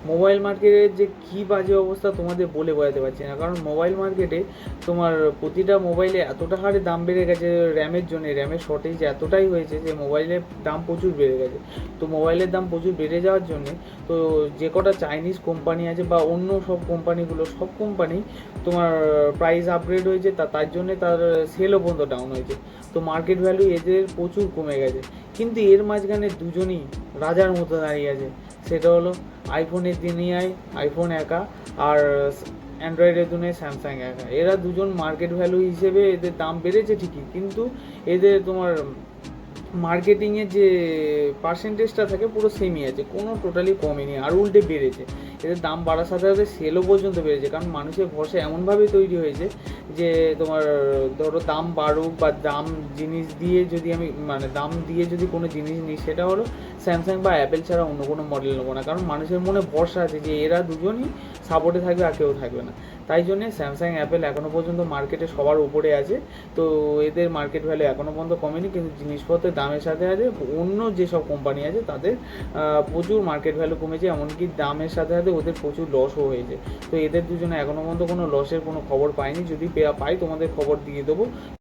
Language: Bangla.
মোবাইল মার্কেটের যে কী বাজে অবস্থা তোমাদের বলে বোঝাতে পারছি না, কারণ মোবাইল মার্কেটে তোমার প্রতিটা মোবাইলে এতটা হারে দাম বেড়ে গেছে র্যামের জন্য, র্যামের শর্টেজ এতটাই হয়েছে যে মোবাইলের দাম প্রচুর বেড়ে গেছে। তো মোবাইলের দাম প্রচুর বেড়ে যাওয়ার জন্যে তো যে কটা চাইনিজ কোম্পানি আছে বা অন্য সব কোম্পানিগুলো, সব কোম্পানি তোমার প্রাইস আপগ্রেড হয়েছে, তার জন্যে তার সেলও পর্যন্ত ডাউন হয়েছে। তো মার্কেট ভ্যালু এদের প্রচুর কমে গেছে। কিন্তু এর মাঝখানে দুজনই রাজার মতো দাঁড়িয়ে আছে, সেটা হলো আইফোনের দুনিয়ায় আইফোন একা, আর অ্যান্ড্রয়েডের দুনিয়ায় স্যামসাং একা। এরা দুজন মার্কেট ভ্যালু হিসেবে এদের দাম বেড়েছে ঠিকই, কিন্তু এদের তোমার মার্কেটিংয়ের যে পার্সেন্টেজটা থাকে পুরো সেমই আছে, কোনো টোটালি কমেনি, আর উল্টে বেড়েছে। এদের দাম বাড়ার সাথে সাথে সেলও পর্যন্ত বেড়েছে, কারণ মানুষের ভরসা এমনভাবে তৈরি হয়েছে যে তোমার ধরো দাম বাড়ুক বা দাম জিনিস দিয়ে যদি আমি মানে দাম দিয়ে যদি কোনো জিনিস নিই, সেটা হলো স্যামসাং বা অ্যাপেল ছাড়া অন্য কোনো মডেল নেবো না, কারণ মানুষের মনে ভরসা আছে যে এরা দুজনই সাপোর্টে থাকবে আর কেউ থাকবে না। তাই জন্যে স্যামসাং অ্যাপেল এখনও পর্যন্ত মার্কেটে সবার উপরে আছে। তো এদের মার্কেট ভ্যালু এখনও পর্যন্ত কমেনি, কিন্তু জিনিসপত্রের দামের সাথে সাথে অন্য যেসব কোম্পানি আছে তাদের প্রচুর মার্কেট ভ্যালু কমেছে, এমনকি দামের সাথে সাথে ওদের প্রচুর লসও হয়েছে। তো এদের দুজনে এখনও পর্যন্ত কোনো লসের কোনো খবর পাইনি, যদি পাই তোমাদের খবর দিয়ে দেবো।